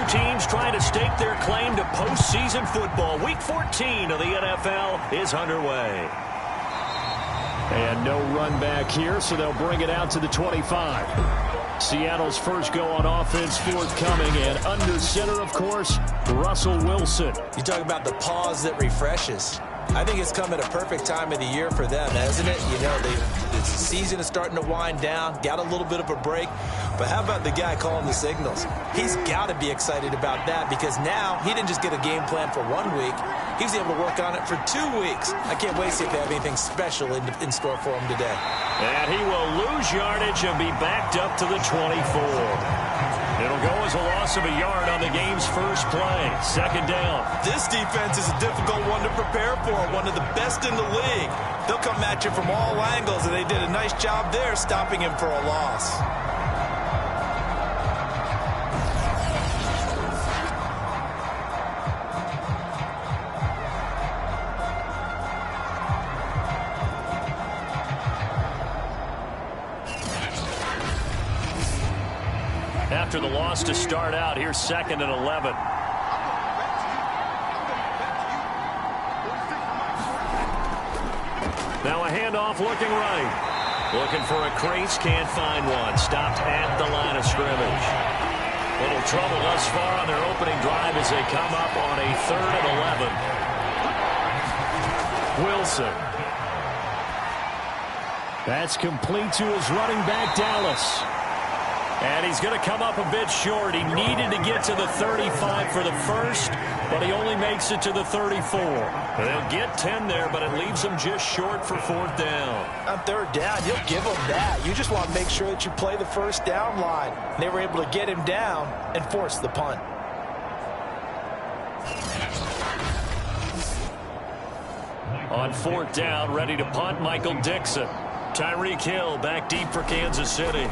Two teams trying to stake their claim to postseason football. Week 14 of the NFL is underway. And no run back here, so they'll bring it out to the 25. Seattle's first go on offense forthcoming, and under center, of course, Russell Wilson. You talk about the pause that refreshes. I think it's come at a perfect time of the year for them, hasn't it? You know, the season is starting to wind down, got a little bit of a break. But how about the guy calling the signals? He's got to be excited about that because now he didn't just get a game plan for 1 week. He was able to work on it for 2 weeks. I can't wait to see if they have anything special in store for him today. And he will lose yardage and be backed up to the 24. It'll go as a loss of a yard on the game's first play. Second down. This defense is a difficult one to prepare for, one of the best in the league. They'll come at you from all angles, and they did a nice job there stopping him for a loss. After the loss to start out, here's 2nd and 11. Now a handoff looking right. Looking for a crease, can't find one. Stopped at the line of scrimmage. Little trouble thus far on their opening drive as they come up on a 3rd and 11. Wilson. That's complete to his running back, Dallas. And he's going to come up a bit short. He needed to get to the 35 for the first, but he only makes it to the 34. They'll get 10 there, but it leaves them just short for 4th down. On 3rd down, you'll give them that. You just want to make sure that you play the first down line. They were able to get him down and force the punt. On 4th down, ready to punt, Michael Dixon. Tyreek Hill back deep for Kansas City.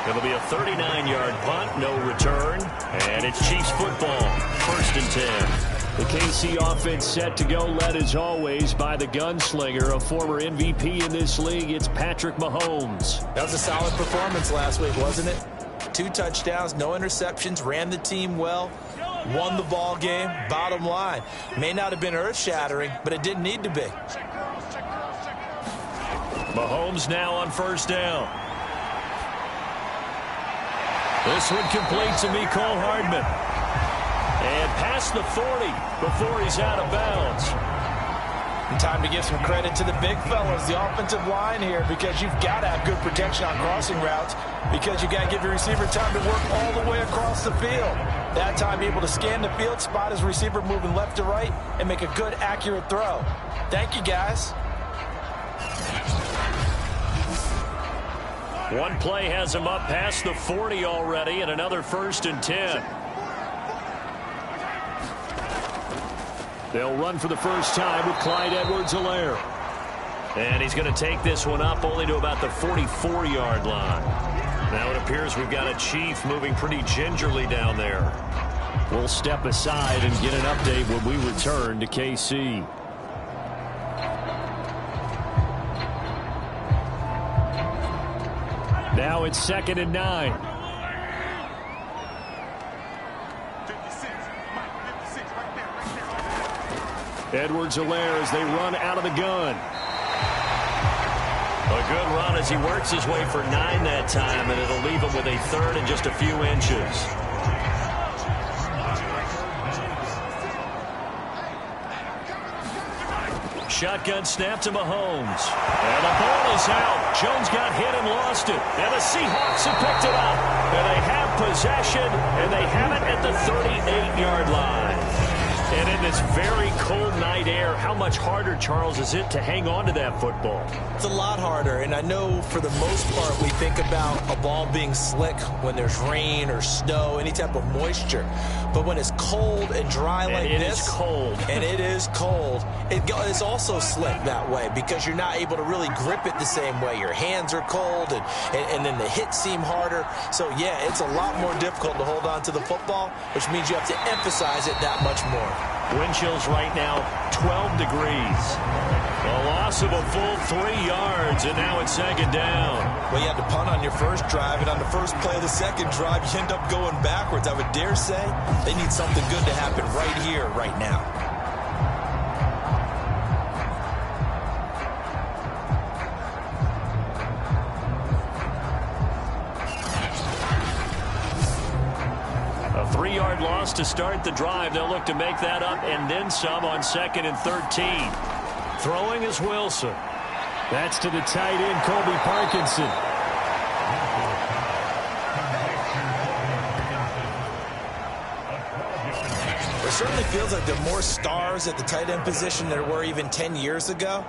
It'll be a 39-yard punt, no return, and it's Chiefs football, 1st and 10. The KC offense set to go, led as always by the gunslinger, a former MVP in this league. It's Patrick Mahomes. That was a solid performance last week, wasn't it? 2 touchdowns, no interceptions, ran the team well, won the ball game. Bottom line, may not have been earth-shattering, but it didn't need to be. Mahomes now on 1st down. This one complete to Mecole Hardman. And past the 40 before he's out of bounds. And time to give some credit to the big fellas, the offensive line here, because you've got to have good protection on crossing routes, because you've got to give your receiver time to work all the way across the field. That time able to scan the field, spot his receiver moving left to right, and make a good, accurate throw. Thank you, guys. One play has him up past the 40 already, and another 1st and 10. They'll run for the first time with Clyde Edwards-Helaire. And he's going to take this one up only to about the 44-yard line. Now it appears we've got a Chief moving pretty gingerly down there. We'll step aside and get an update when we return to KC. Now it's 2nd and 9. Edwards-Helaire as they run out of the gun. A good run as he works his way for 9 that time, and it'll leave him with a 3rd and just a few inches. Shotgun snap to Mahomes. And the ball is out. Jones got hit and lost it. And the Seahawks have picked it up. And they have possession, and they have it at the 38-yard line. And in this very cold night air, how much harder, Charles, is it to hang on to that football? It's a lot harder, and I know for the most part we think about a ball being slick when there's rain or snow, any type of moisture. But when it's cold and dry like this, it's cold. And it is cold, it is also slick that way because you're not able to really grip it the same way. Your hands are cold, and then the hits seem harder. So, yeah, it's a lot more difficult to hold on to the football, which means you have to emphasize it that much more. Wind chills right now, 12 degrees. A loss of a full 3 yards, and now it's second down. Well, you had to punt on your first drive, and on the first play of the second drive, you end up going backwards. I would dare say they need something good to happen right here, right now. A 3-yard loss to start the drive. They'll look to make that up and then some on 2nd and 13. Throwing is Wilson. That's to the tight end, Colby Parkinson. It certainly feels like there are more stars at the tight end position than there were even 10 years ago.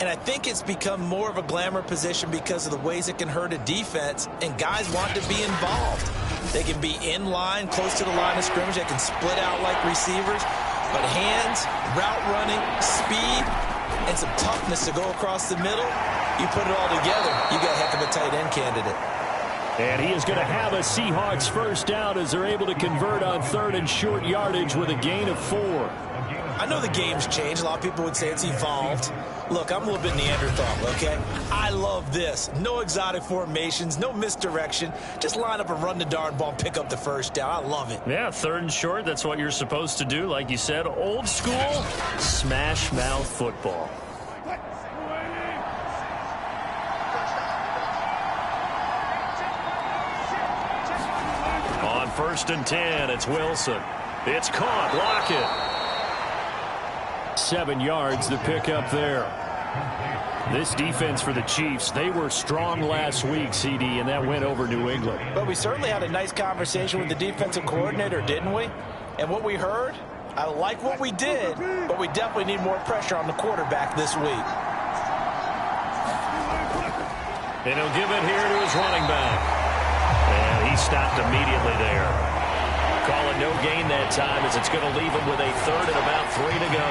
And I think it's become more of a glamour position because of the ways it can hurt a defense, and guys want to be involved. They can be in line, close to the line of scrimmage. They can split out like receivers. But hands, route running, speed, and some toughness to go across the middle, you put it all together, you got a heck of a tight end candidate. And he is going to have a Seahawks first down as they're able to convert on 3rd and short yardage with a gain of 4. I know the game's changed. A lot of people would say it's evolved. Look, I'm a little bit Neanderthal, okay? I love this. No exotic formations, no misdirection. Just line up and run the darn ball and pick up the first down. I love it. Yeah, 3rd and short, that's what you're supposed to do. Like you said, old school, smash mouth football. On 1st and 10, it's Wilson. It's caught. Lockett. 7 yards to pick up there. This defense for the Chiefs, they were strong last week, CD, and that went over New England. But we certainly had a nice conversation with the defensive coordinator, didn't we? And what we heard, I like what we did, but we definitely need more pressure on the quarterback this week. And he'll give it here to his running back. And he stopped immediately there. Call it no gain that time as it's going to leave him with a 3rd and about 3 to go.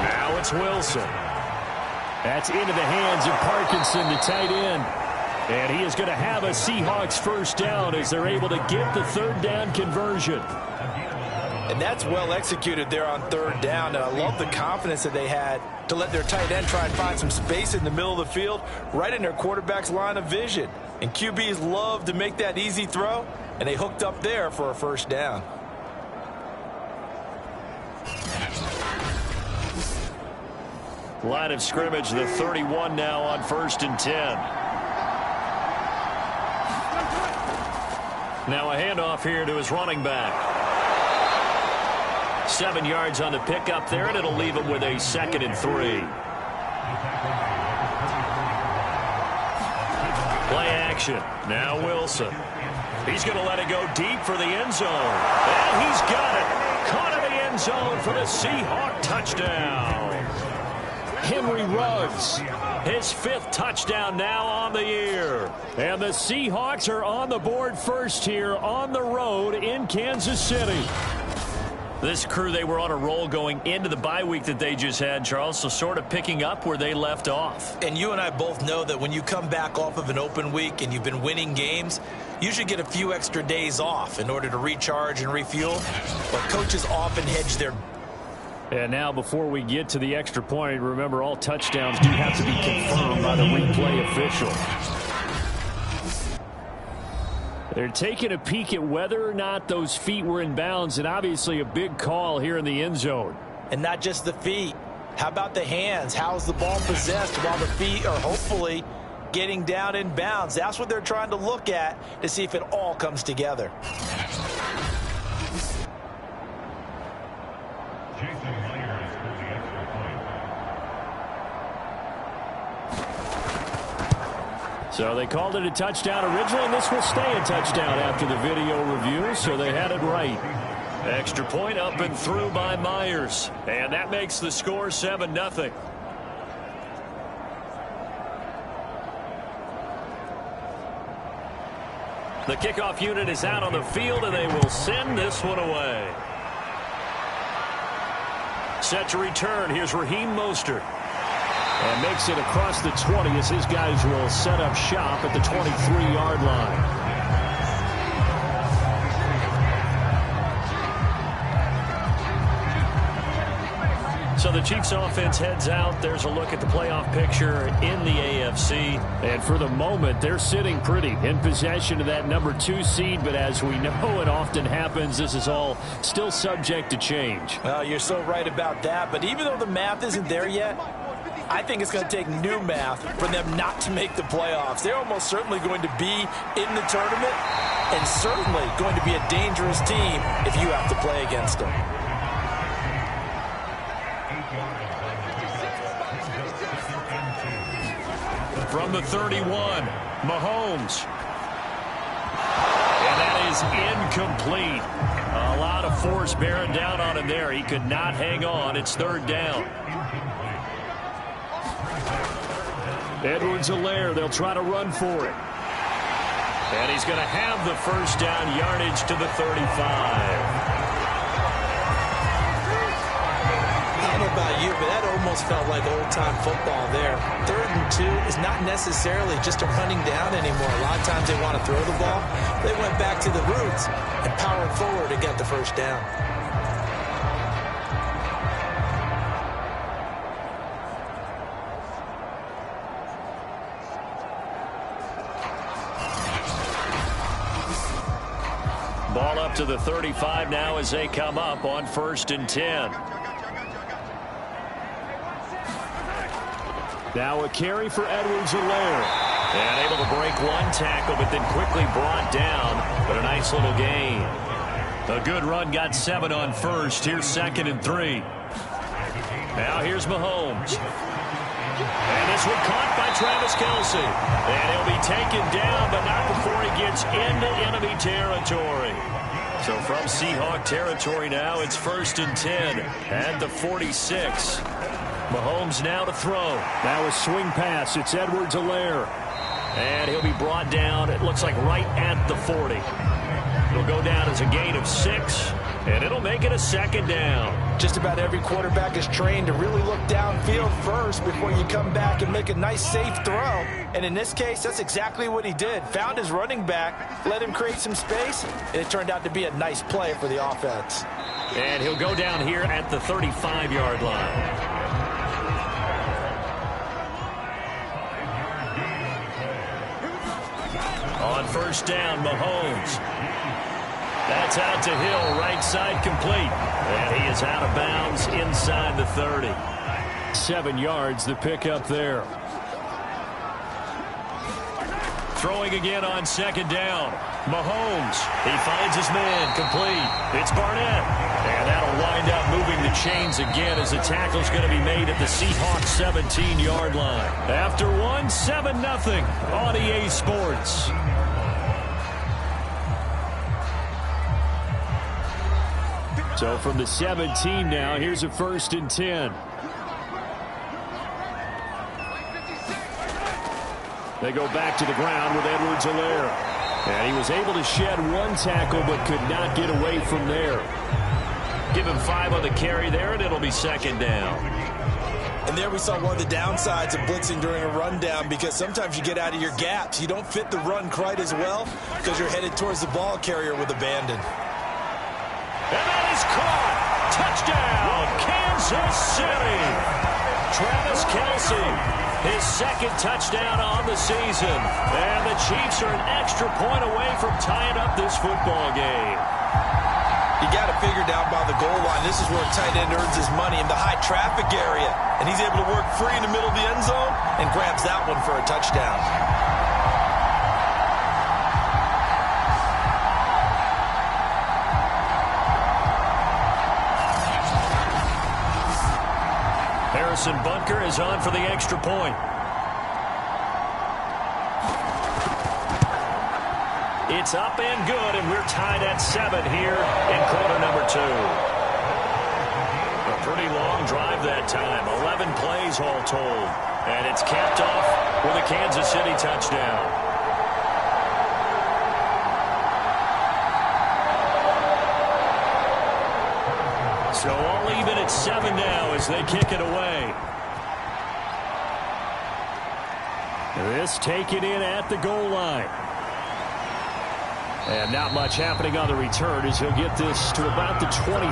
Now it's Wilson. That's into the hands of Parkinson, the tight end. And he is going to have a Seahawks first down as they're able to get the 3rd down conversion. And that's well executed there on 3rd down. And I love the confidence that they had to let their tight end try and find some space in the middle of the field, right in their quarterback's line of vision. And QBs love to make that easy throw, and they hooked up there for a first down. Line of scrimmage, the 31 now on 1st and 10. Now a handoff here to his running back. 7 yards on the pickup there, and it'll leave him with a 2nd and 3. Play action. Now Wilson. He's going to let it go deep for the end zone. And he's got it. Caught in the end zone for the Seahawk touchdown. Henry Ruggs, his 5th touchdown now on the year. And the Seahawks are on the board first here on the road in Kansas City. This crew, they were on a roll going into the bye week that they just had, Charles, so sort of picking up where they left off. And you and I both know that when you come back off of an open week and you've been winning games, you should get a few extra days off in order to recharge and refuel. But coaches often hedge their... And now before we get to the extra point, remember all touchdowns do have to be confirmed by the replay official. They're taking a peek at whether or not those feet were in bounds, and obviously a big call here in the end zone. And not just the feet. How about the hands? How's the ball possessed while the feet are hopefully getting down in bounds? That's what they're trying to look at to see if it all comes together. So they called it a touchdown originally, and this will stay a touchdown after the video review, so they had it right. Extra point up and through by Myers. And that makes the score 7-0. The kickoff unit is out on the field, and they will send this one away. Set to return. Here's Raheem Mostert. And makes it across the 20 as his guys will set up shop at the 23-yard line. the Chiefs offense heads out, there's a look at the playoff picture in the AFC. And for the moment, they're sitting pretty in possession of that number 2 seed. But as we know it often happens, this is all still subject to change. Well, you're so right about that. But even though the math isn't there yet, I think it's going to take new math for them not to make the playoffs. They're almost certainly going to be in the tournament and certainly going to be a dangerous team if you have to play against them. From the 31, Mahomes. And that is incomplete. A lot of force bearing down on him there. He could not hang on. It's 3rd down. Edwards-Helaire, they'll try to run for it. And he's going to have the first down yardage to the 35. I don't know about you, but that almost felt like old-time football there. 3rd and 2 is not necessarily just a running down anymore. A lot of times they want to throw the ball. They went back to the roots and powered forward and got the first down. Ball up to the 35 now as they come up on 1st and 10. Now a carry for Edwards-Helaire. And able to break one tackle, but then quickly brought down. But a nice little gain. A good run, got 7 on 1st. Here's 2nd and 3. Now here's Mahomes. And this one caught by Travis Kelce. And he'll be taken down, but not before he gets into enemy territory. So from Seahawk territory now, it's 1st and 10 at the 46. Mahomes now to throw. Now a swing pass. It's Edwards-Helaire. And he'll be brought down, it looks like right at the 40. It'll go down as a gain of 6, and it'll make it a 2nd down. Just about every quarterback is trained to really look downfield first before you come back and make a nice, safe throw. And in this case, that's exactly what he did. Found his running back, let him create some space, and it turned out to be a nice play for the offense. And he'll go down here at the 35-yard line. On 1st down, Mahomes. That's out to Hill, right side complete. And he is out of bounds inside the 30. 7 yards, the pickup there. Throwing again on 2nd down. Mahomes. He finds his man, complete. It's Barnett. And that'll wind up moving the chains again as the tackle's going to be made at the Seahawks 17-yard line. After one, 7-0 on EA Sports. So from the 17 now, here's a 1st and 10. They go back to the ground with Edwards-Helaire. And he was able to shed one tackle but could not get away from there. Give him 5 on the carry there, and it'll be 2nd down. And there we saw one of the downsides of blitzing during a rundown, because sometimes you get out of your gaps. You don't fit the run quite as well because you're headed towards the ball carrier with abandon. And that is caught. Touchdown, Kansas City. Travis Kelce, his 2nd touchdown on the season. And the Chiefs are an extra point away from tying up this football game. You got to figure down by the goal line. This is where a tight end earns his money, in the high traffic area. And he's able to work free in the middle of the end zone and grabs that one for a touchdown. Harrison Bunker is on for the extra point. It's up and good, and we're tied at 7 here in quarter number 2. A pretty long drive that time, 11 plays all told. And it's capped off with a Kansas City touchdown. So all even at 7 now as they kick it away. This taken in at the goal line. And not much happening on the return as he'll get this to about the 23.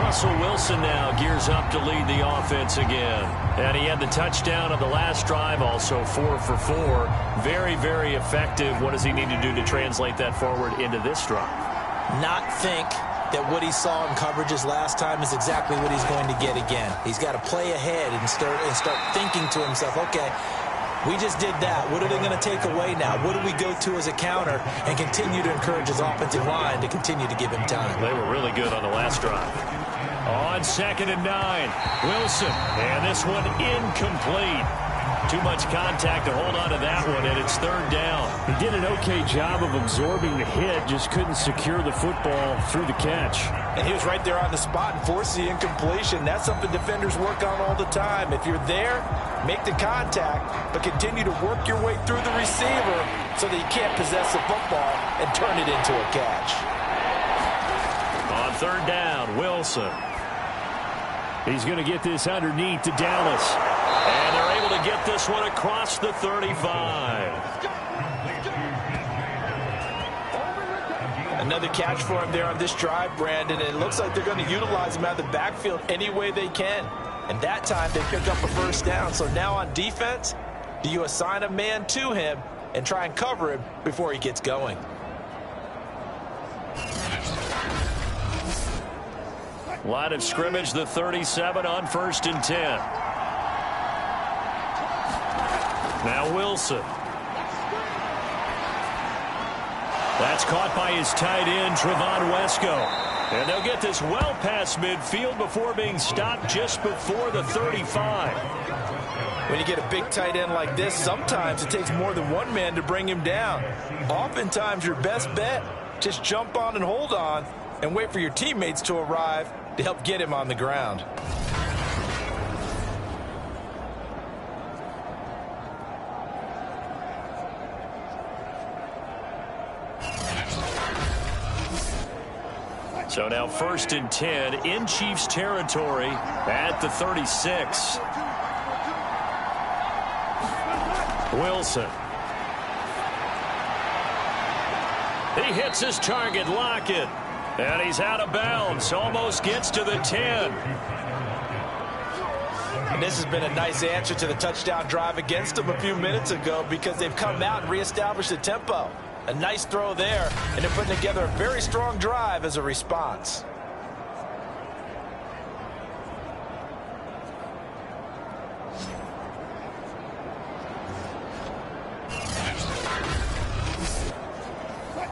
Russell Wilson now gears up to lead the offense again. And he had the touchdown on the last drive, also 4 for 4. Very, very effective. What does he need to do to translate that forward into this drive? Not think that what he saw in coverages last time is exactly what he's going to get again. He's got to play ahead and start thinking to himself, okay, we just did that. What are they going to take away now? What do we go to as a counter? And continue to encourage his offensive line to continue to give him time. They were really good on the last drive. On 2nd and 9, Wilson. And this one incomplete. Too much contact to hold on to that one, and it's 3rd down. He did an okay job of absorbing the hit, just couldn't secure the football through the catch. And he was right there on the spot and forced the incompletion. That's something defenders work on all the time. If you're there, make the contact, but continue to work your way through the receiver so that you can't possess the football and turn it into a catch. On 3rd down, Wilson. He's going to get this underneath to Dallas. And they're able to get this one across the 35. Another catch for him there on this drive, Brandon. And it looks like they're going to utilize him out of the backfield any way they can. And that time they pick up a 1st down. So now on defense, do you assign a man to him and try and cover him before he gets going? Line of scrimmage, the 37 on 1st and 10. Now Wilson. That's caught by his tight end, Trevon Wesco. And they'll get this well past midfield before being stopped just before the 35. When you get a big tight end like this, sometimes it takes more than one man to bring him down. Oftentimes your best bet, just jump on and hold on and wait for your teammates to arrive to help get him on the ground. So now 1st and 10 in Chiefs territory at the 36. Wilson. He hits his target, Lockett. And he's out of bounds. Almost gets to the 10. And this has been a nice answer to the touchdown drive against them a few minutes ago because they've come out and reestablished the tempo. A nice throw there, and they're putting together a very strong drive as a response.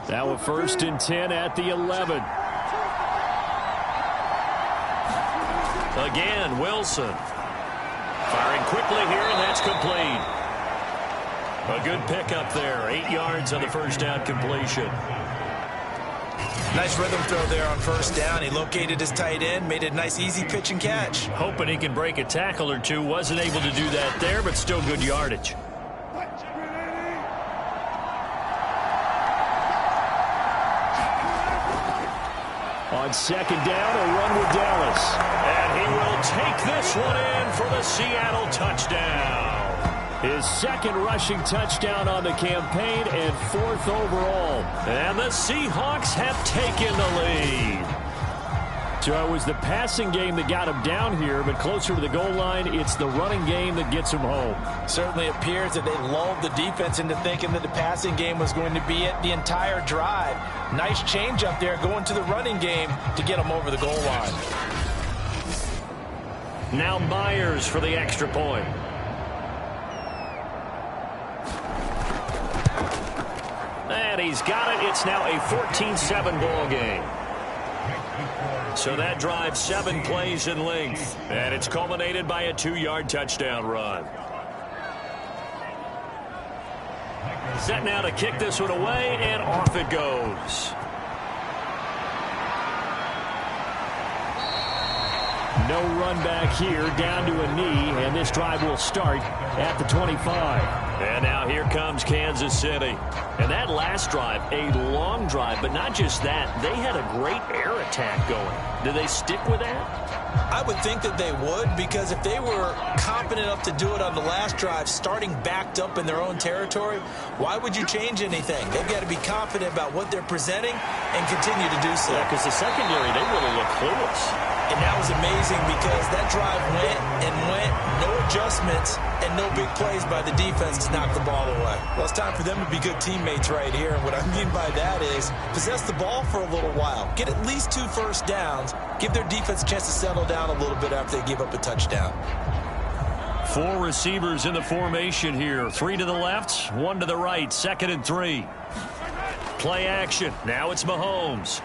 Now a 1st and 10 at the 11. Again, Wilson. Firing quickly here, and that's complete. A good pickup there. 8 yards on the 1st down completion. Nice rhythm throw there on 1st down. He located his tight end, made a nice easy pitch and catch. Hoping he can break a tackle or two. Wasn't able to do that there, but still good yardage. On 2nd down, a run with Dallas. And he will take this one in for the Seattle touchdown. His 2nd rushing touchdown on the campaign and 4th overall. And the Seahawks have taken the lead. So it was the passing game that got him down here, but closer to the goal line, it's the running game that gets him home. Certainly appears that they lulled the defense into thinking that the passing game was going to be it the entire drive. Nice change up there going to the running game to get him over the goal line. Now Myers for the extra point. And he's got it. It's now a 14-7 ball game. So that drive 7 plays in length. And it's culminated by a 2-yard touchdown run. Set now to kick this one away, and off it goes. No run back here, down to a knee, and this drive will start at the 25. And now here comes Kansas City. And that last drive, a long drive, but not just that. They had a great air attack going. Do they stick with that? I would think that they would, because if they were confident enough to do it on the last drive, starting backed up in their own territory, why would you change anything? They've got to be confident about what they're presenting and continue to do so. Yeah, because the secondary, they really look clueless. And that was amazing because that drive went and went, no adjustments, and no big plays by the defense to knock the ball away. Well, it's time for them to be good teammates right here. And what I mean by that is possess the ball for a little while. Get at least 2 first downs. Give their defense a chance to settle down a little bit after they give up a touchdown. 4 receivers in the formation here. 3 to the left, 1 to the right. 2nd and 3. Play action. Now it's Mahomes.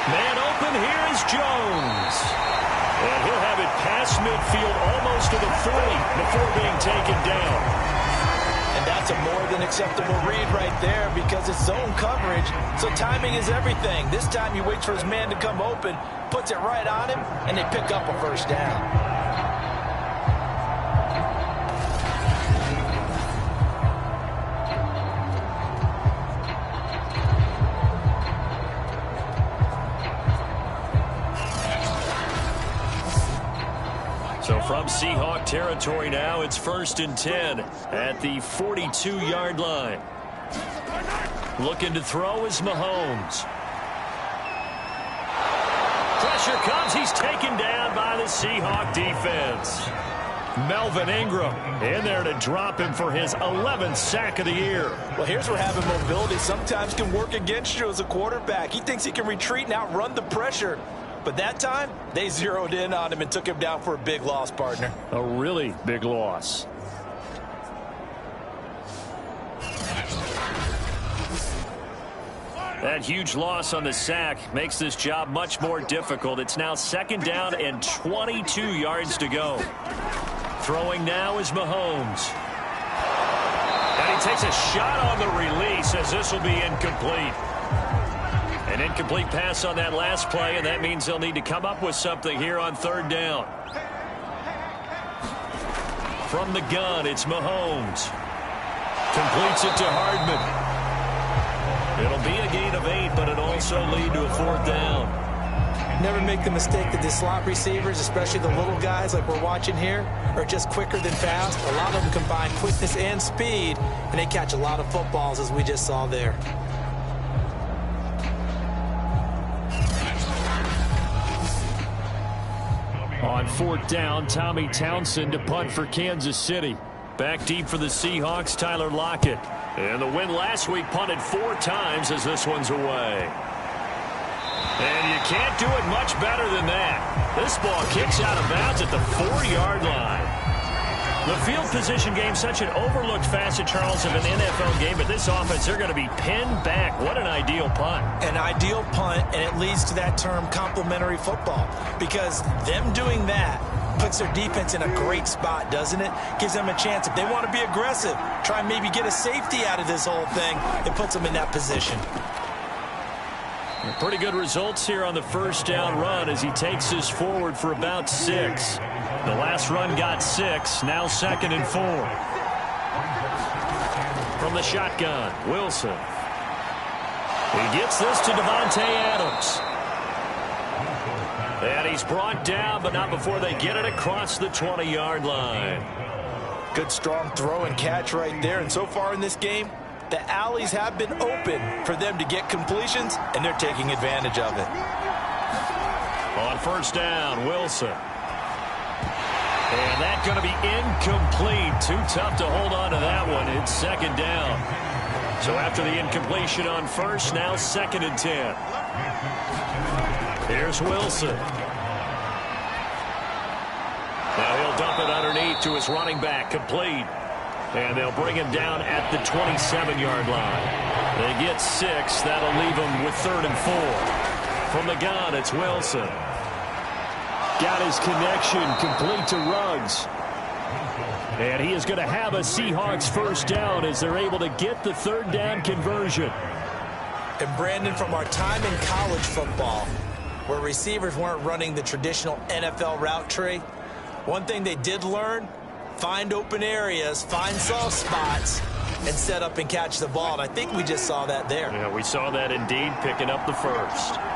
Man open, here is Jones. And he'll have it past midfield almost to the 40 before being taken down. And that's a more than acceptable read right there because it's zone coverage, so timing is everything. This time he waits for his man to come open, puts it right on him, and they pick up a first down. So from Seahawk territory now, it's 1st and 10 at the 42-yard line. Looking to throw is Mahomes. Pressure comes. He's taken down by the Seahawk defense. Melvin Ingram in there to drop him for his 11th sack of the year. Well, here's where having mobility sometimes can work against you as a quarterback. He thinks he can retreat and outrun the pressure. But that time, they zeroed in on him and took him down for a big loss, partner. A really big loss. That huge loss on the sack makes this job much more difficult. It's now 2nd down and 22 yards to go. Throwing now is Mahomes. And he takes a shot on the release as this will be incomplete. An incomplete pass on that last play, and that means they'll need to come up with something here on 3rd down. From the gun, it's Mahomes. Completes it to Hardman. It'll be a gain of 8, but it'll also lead to a 4th down. Never make the mistake that the slot receivers, especially the little guys like we're watching here, are just quicker than fast. A lot of them combine quickness and speed, and they catch a lot of footballs, as we just saw there. On 4th down, Tommy Townsend to punt for Kansas City. Back deep for the Seahawks, Tyler Lockett. And the win last week punted 4 times as this one's away. And you can't do it much better than that. This ball kicks out of bounds at the 4-yard line. The field position game, such an overlooked facet, Charles, of an NFL game, but this offense, they're going to be pinned back. What an ideal punt. An ideal punt, and it leads to that term complementary football, because them doing that puts their defense in a great spot, doesn't it? Gives them a chance. If they want to be aggressive, try and maybe get a safety out of this whole thing, it puts them in that position. Pretty good results here on the 1st down run as he takes this forward for about 6. The last run got 6, now 2nd and 4. From the shotgun, Wilson. He gets this to Devontae Adams. And he's brought down, but not before they get it across the 20-yard line. Good strong throw and catch right there, and so far in this game, the alleys have been open for them to get completions, and they're taking advantage of it. On 1st down, Wilson. And that's going to be incomplete. Too tough to hold on to that one. It's 2nd down. So after the incompletion on 1st, now 2nd and 10. Here's Wilson. Now he'll dump it underneath to his running back, complete. And they'll bring him down at the 27-yard line. They get 6. That'll leave them with 3rd and 4. From the gun, it's Wilson. Got his connection, complete to Ruggs. And he is going to have a Seahawks 1st down as they're able to get the 3rd down conversion. And Brandon, from our time in college football, where receivers weren't running the traditional NFL route tree, one thing they did learn: find open areas, find soft spots, and set up and catch the ball. And I think we just saw that there. Yeah, we saw that indeed, picking up the 1st.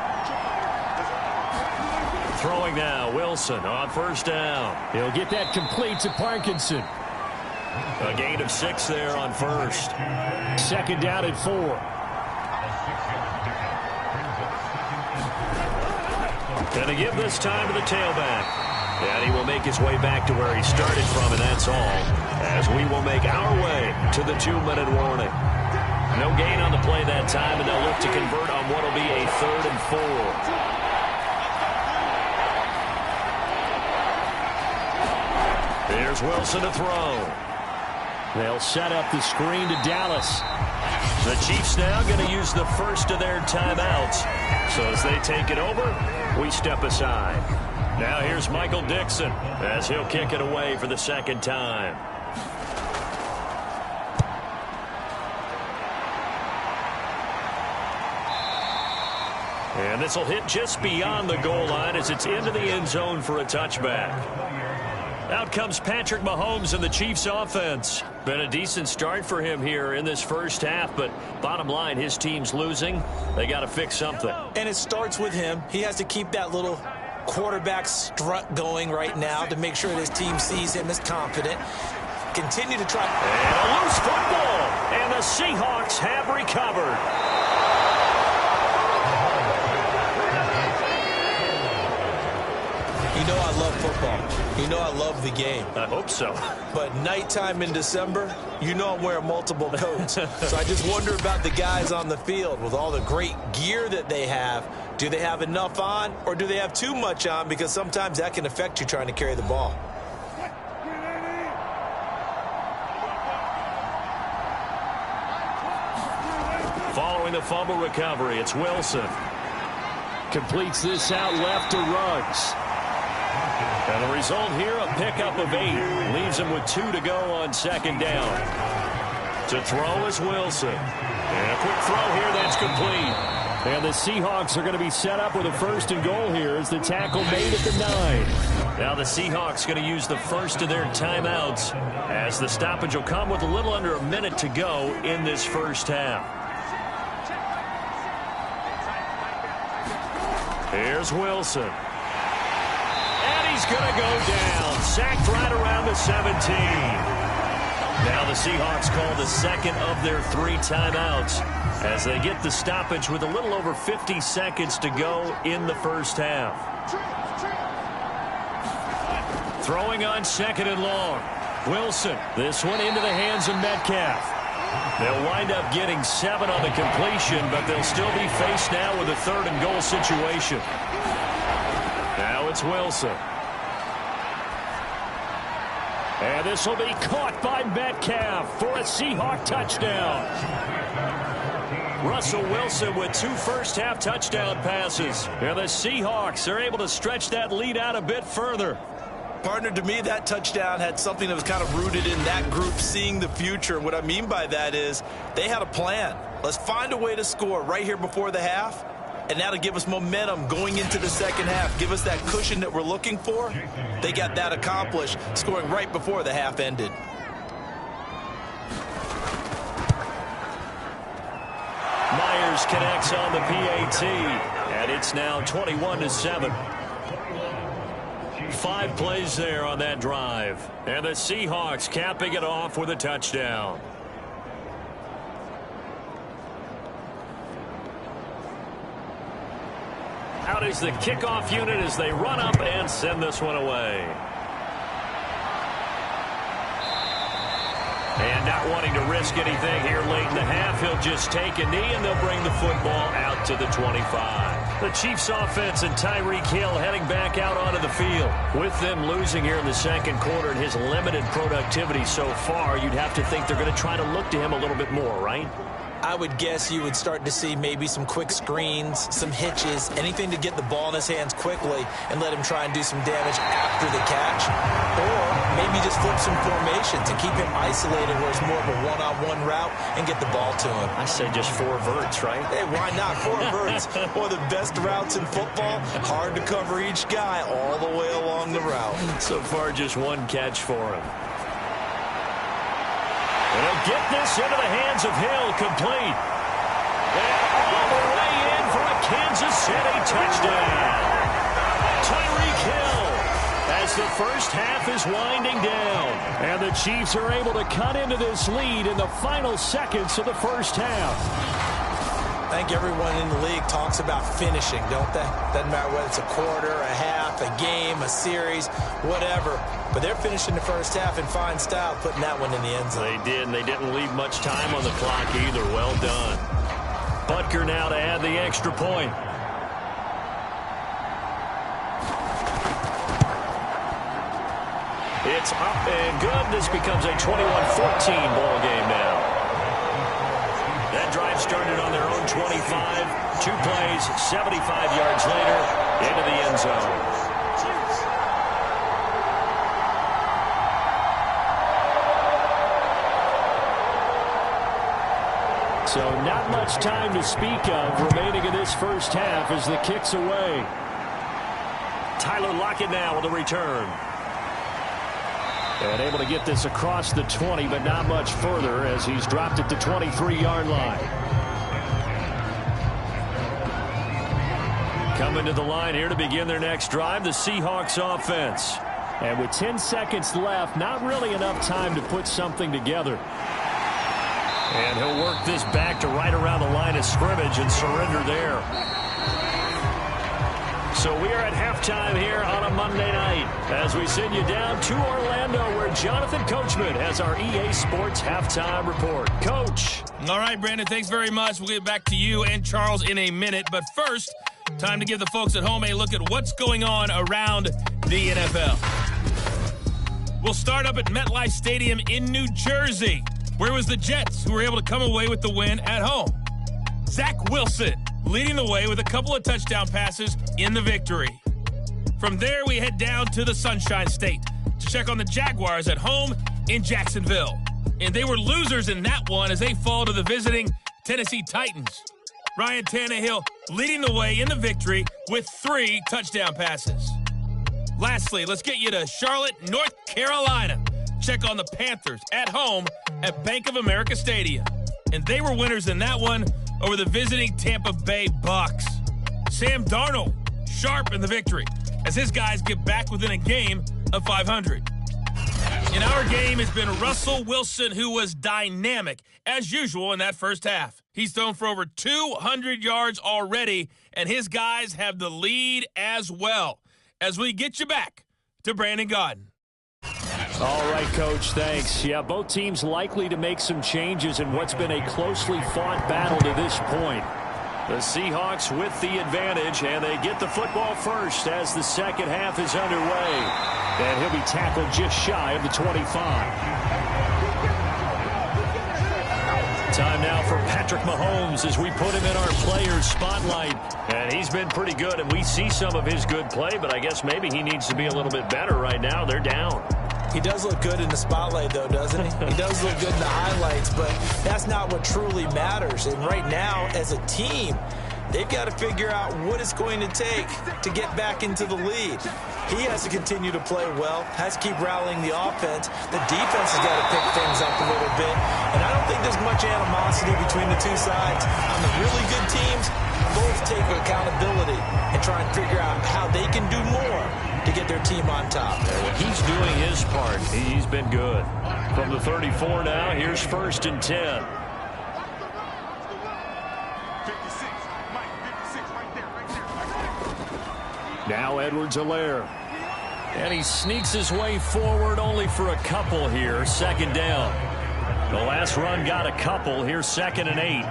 Throwing now, Wilson on 1st down. He'll get that complete to Parkinson. A gain of 6 there on 1st. 2nd down and 4. And to give this time to the tailback. And he will make his way back to where he started from, and that's all, as we will make our way to the 2-minute warning. No gain on the play that time, and they'll look to convert on what will be a 3rd and 4. Here's Wilson to throw. They'll set up the screen to Dallas. The Chiefs now going to use the first of their timeouts. So as they take it over, we step aside. Now here's Michael Dixon as he'll kick it away for the second time. And this will hit just beyond the goal line as it's into the end zone for a touchback. Out comes Patrick Mahomes and the Chiefs offense. Been a decent start for him here in this first half, but bottom line, his team's losing. They got to fix something. And it starts with him. He has to keep that little quarterback strut going right now to make sure that his team sees him as confident. Continue to try. And a loose football. And the Seahawks have recovered. You know I love football. You know I love the game. I hope so. But nighttime in December, you know I'm wearing multiple coats. So I just wonder about the guys on the field with all the great gear that they have. Do they have enough on, or do they have too much on? Because sometimes that can affect you trying to carry the ball. Following the fumble recovery, it's Wilson. Completes this out left to Ruggs. And the result here, a pickup of 8. Leaves him with 2 to go on second down. To throw is Wilson. And a quick throw here that's complete. And the Seahawks are going to be set up with a 1st and goal here as the tackle made at the 9. Now the Seahawks going to use the first of their timeouts as the stoppage will come with a little under a minute to go in this first half. Here's Wilson. And he's going to go down. Sacked right around the 17. Now the Seahawks call the second of their 3 timeouts as they get the stoppage with a little over 50 seconds to go in the first half. Throwing on 2nd and long. Wilson. This one into the hands of Metcalf. They'll wind up getting 7 on the completion, but they'll still be faced now with a 3rd and goal situation. Now it's Wilson. And this will be caught by Metcalf for a Seahawk touchdown. Russell Wilson with 2 first-half touchdown passes. And the Seahawks are able to stretch that lead out a bit further. Partner, to me, that touchdown had something that was kind of rooted in that group seeing the future. What I mean by that is they had a plan. Let's find a way to score right here before the half, and that'll give us momentum going into the second half. Give us that cushion that we're looking for. They got that accomplished, scoring right before the half ended. Myers connects on the PAT, and it's now 21-7. 5 plays there on that drive. And the Seahawks capping it off with a touchdown. Out is the kickoff unit as they run up and send this one away. And not wanting to risk anything here late in the half, he'll just take a knee and they'll bring the football out to the 25. The Chiefs offense and Tyreek Hill heading back out onto the field. With them losing here in the second quarter and his limited productivity so far, you'd have to think they're going to try to look to him a little bit more, right? I would guess you would start to see maybe some quick screens, some hitches, anything to get the ball in his hands quickly and let him try and do some damage after the catch. Or maybe just flip some formations and keep him isolated where it's more of a one-on-one route and get the ball to him. I say just 4 verts, right? Hey, why not? 4 verts. One of the best routes in football. Hard to cover each guy all the way along the route. So far, just 1 catch for him. And he'll get this into the hands of Hill, complete. And all the way in for a Kansas City touchdown. Tyreek Hill as the first half is winding down. And the Chiefs are able to cut into this lead in the final seconds of the first half. I think everyone in the league talks about finishing, don't they? Doesn't matter whether it's a quarter, a half, a game, a series, whatever. But they're finishing the first half in fine style, putting that one in the end zone. They did, and they didn't leave much time on the clock either. Well done. Butker now to add the extra point. It's up and good. This becomes a 21-14 ball game now. That drive started on their own 25. 2 plays, 75 yards later, into the end zone. So not much time to speak of remaining in this first half as the kick's away. Tyler Lockett now with the return. And able to get this across the 20, but not much further as he's dropped it to 23-yard line. Coming to the line here to begin their next drive, the Seahawks offense. And with 10 seconds left, not really enough time to put something together. And he'll work this back to right around the line of scrimmage and surrender there. So we are at halftime here on a Monday night as we send you down to Orlando where Jonathan Coachman has our EA Sports halftime report. Coach. All right, Brandon, thanks very much. We'll get back to you and Charles in a minute. But first, time to give the folks at home a look at what's going on around the NFL. We'll start up at MetLife Stadium in New Jersey, where it was the Jets who were able to come away with the win at home. Zach Wilson leading the way with a couple of touchdown passes in the victory. From there, we head down to the Sunshine State to check on the Jaguars at home in Jacksonville. And they were losers in that one as they fall to the visiting Tennessee Titans. Ryan Tannehill leading the way in the victory with 3 touchdown passes. Lastly, let's get you to Charlotte, North Carolina. Check on the Panthers at home at Bank of America Stadium. And they were winners in that one over the visiting Tampa Bay Bucks. Sam Darnold sharp in the victory as his guys get back within a game of 500. In our game has been Russell Wilson, who was dynamic as usual in that first half. He's thrown for over 200 yards already, and his guys have the lead as well. As we get you back to Brandon Gaudin. All right, Coach, thanks. Yeah, both teams likely to make some changes in what's been a closely fought battle to this point. The Seahawks with the advantage, and they get the football first as the second half is underway. And he'll be tackled just shy of the 25. Time now for Patrick Mahomes as we put him in our players' spotlight. And he's been pretty good, and we see some of his good play, but I guess maybe he needs to be a little bit better right now. They're down. He does look good in the spotlight, though, doesn't he? He does look good in the highlights, but that's not what truly matters. And right now, as a team, they've got to figure out what it's going to take to get back into the lead. He has to continue to play well, has to keep rallying the offense. The defense has got to pick things up a little bit. And I don't think there's much animosity between the two sides. On the really good teams, both take accountability and try and figure out how they can do more to get their team on top. Well, he's doing his part. He's been good. From the 34 now, here's 1st and 10. Now Edwards-Helaire. And he sneaks his way forward only for a couple here. 2nd down. The last run got a couple. Here's 2nd and 8.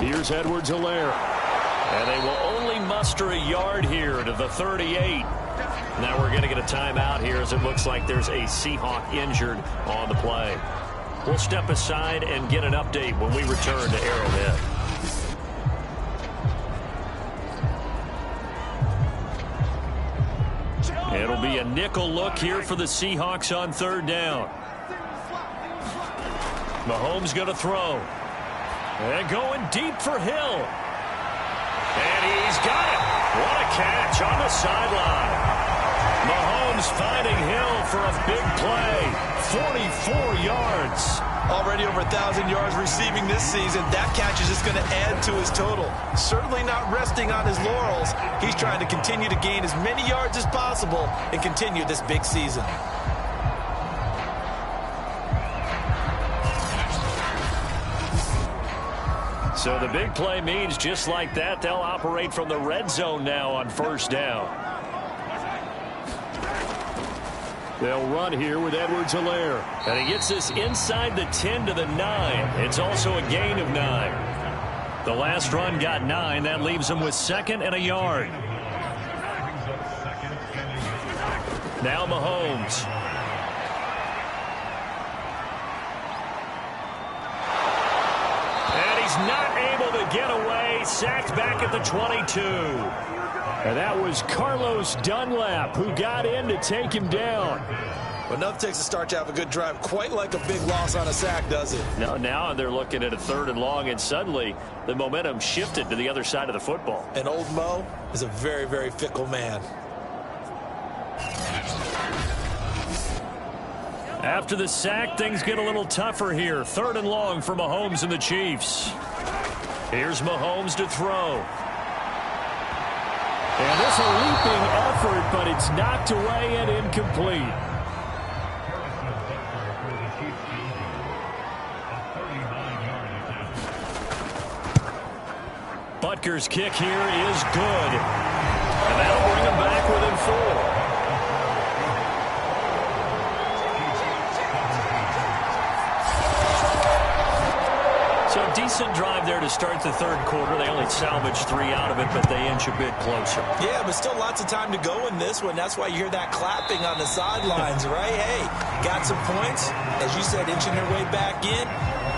Here's Edwards-Helaire. And they will only muster a yard here to the 38. Now we're going to get a timeout here as it looks like there's a Seahawk injured on the play. We'll step aside and get an update when we return to Arrowhead. It'll be a nickel look here for the Seahawks on 3rd down. Mahomes going to throw. And going deep for Hill. And he's got it. What a catch on the sideline. Mahomes finding Hill for a big play. 44 yards. Already over 1,000 yards receiving this season. That catch is just going to add to his total. Certainly not resting on his laurels. He's trying to continue to gain as many yards as possible and continue this big season. So the big play means just like that, they'll operate from the red zone now on first down. They'll run here with Edwards-Helaire. And he gets this inside the 10 to the 9. It's also a gain of 9. The last run got 9. That leaves him with 2nd and a yard. Now Mahomes. And he's not able to get away. Sacked back at the 22. And that was Carlos Dunlap who got in to take him down. Well, nothing takes a start to have a good drive quite like a big loss on a sack, does it? No, now they're looking at a 3rd and long, and suddenly the momentum shifted to the other side of the football. And old Mo is a very, very fickle man. After the sack, things get a little tougher here. 3rd and long for Mahomes and the Chiefs. Here's Mahomes to throw. And this a leaping effort, but it's knocked away and incomplete. Butker's kick here is good. And that'll bring him back within 4. So decent drive there to start the 3rd quarter. They only salvaged 3 out of it, but they inch a bit closer. Yeah, but still lots of time to go in this one. That's why you hear that clapping on the sidelines, right? Hey, got some points. As you said, inching their way back in.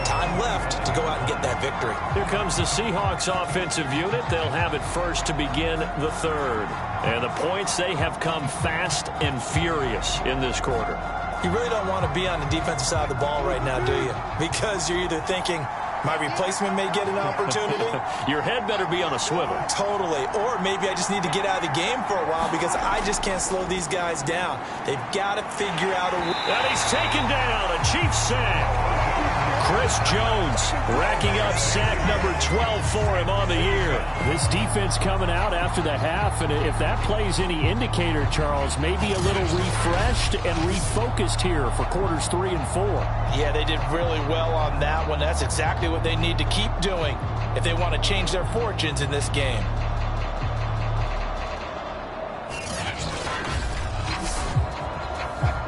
Time left to go out and get that victory. Here comes the Seahawks offensive unit. They'll have it first to begin the 3rd. And the points, they have come fast and furious in this quarter. You really don't want to be on the defensive side of the ball right now, do you? Because you're either thinking, my replacement may get an opportunity. Your head better be on a swivel. Totally. Or maybe I just need to get out of the game for a while because I just can't slow these guys down. They've got to figure out a way. And he's taken down. A Chiefs sack. Chris Jones racking up sack number 12 for him on the year. This defense coming out after the half, and if that plays any indicator, Charles, maybe a little refreshed and refocused here for quarters 3 and 4. Yeah, they did really well on that one. That's exactly what they need to keep doing if they want to change their fortunes in this game.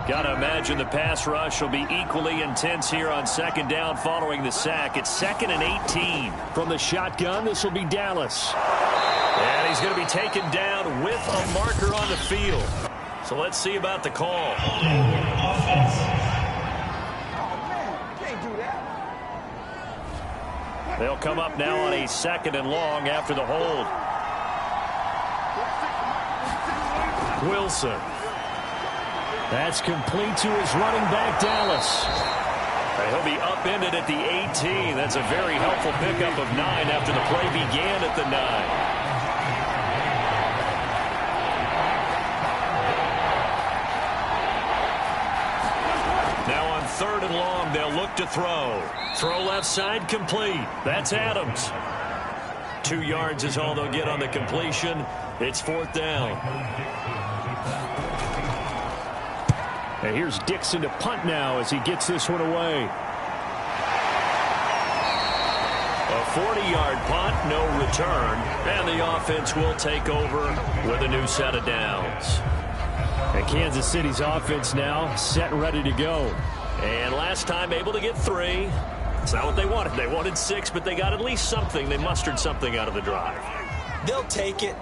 Got to imagine the pass rush will be equally intense here on 2nd down following the sack. It's 2nd and 18. From the shotgun, this will be Dallas. And he's going to be taken down with a marker on the field. So let's see about the call. They'll come up now on a 2nd and long after the hold. Wilson. That's complete to his running back, Dallas. He'll be upended at the 18. That's a very helpful pickup of 9 after the play began at the 9. Now on 3rd and long, they'll look to throw. Throw left side, complete. That's Adams. 2 yards is all they'll get on the completion. It's 4th down. And here's Dixon to punt now as he gets this one away. A 40-yard punt, no return. And the offense will take over with a new set of downs. And Kansas City's offense now set and ready to go. And last time able to get 3. It's not what they wanted. They wanted 6, but they got at least something. They mustered something out of the drive. They'll take it.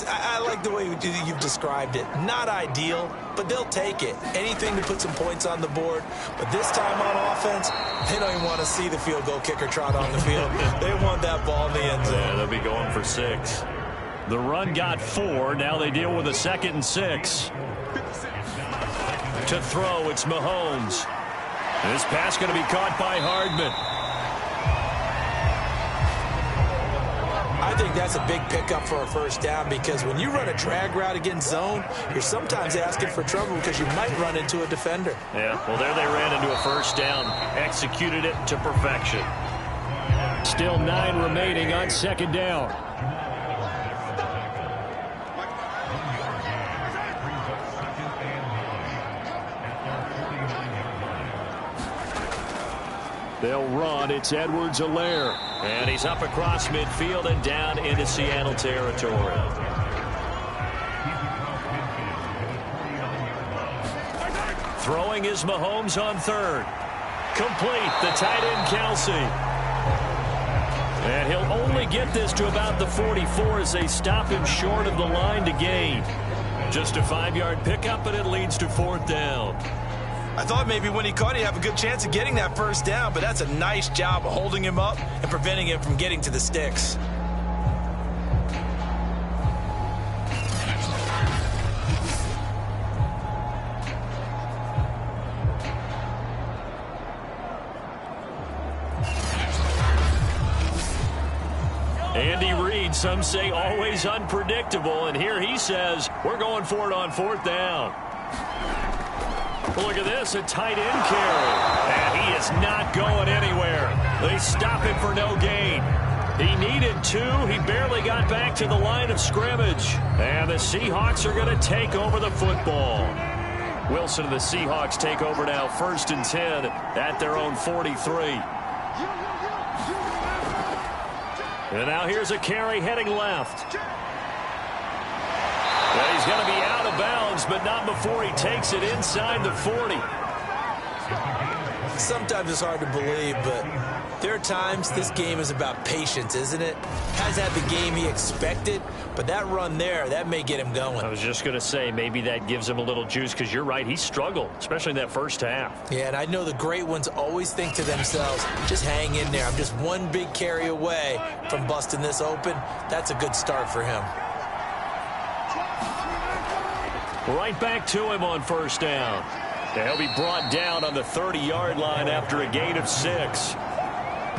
I like the way you've described it. Not ideal, but they'll take it. Anything to put some points on the board. But this time on offense, they don't even want to see the field goal kicker trot on the field. They want that ball in the end zone. Yeah, they'll be going for 6. The run got 4. Now they deal with a 2nd and 6. To throw, it's Mahomes. This pass going to be caught by Hardman. I think that's a big pickup for a first down because when you run a drag route against zone, you're sometimes asking for trouble because you might run into a defender. Yeah, well, there they ran into a first down, executed it to perfection. Still 9 remaining on second down. They'll run. It's Edwards-Helaire. And he's up across midfield and down into Seattle territory. Throwing is Mahomes on third. Complete. The tight end, Kelsey. And he'll only get this to about the 44 as they stop him short of the line to gain. Just a 5-yard pickup, and it leads to fourth down. I thought maybe when he caught it, he'd have a good chance of getting that first down, but that's a nice job of holding him up and preventing him from getting to the sticks. Andy Reid, some say always unpredictable, and here he says, we're going for it on fourth down. Look at this, a tight end carry. And he is not going anywhere. They stop him for no gain. He needed 2. He barely got back to the line of scrimmage. And the Seahawks are going to take over the football. Wilson and the Seahawks take over now, 1st and 10 at their own 43. And now here's a carry heading left. And he's going to be out of bounds, but not before he takes it inside the 40. Sometimes it's hard to believe, but there are times this game is about patience, isn't it? Has had the game he expected, but that run there, that may get him going. I was just going to say, maybe that gives him a little juice, because you're right, he struggled, especially in that first half. Yeah, and I know the great ones always think to themselves, just hang in there. I'm just one big carry away from busting this open. That's a good start for him. Right back to him on first down. And he'll be brought down on the 30-yard line after a gain of 6.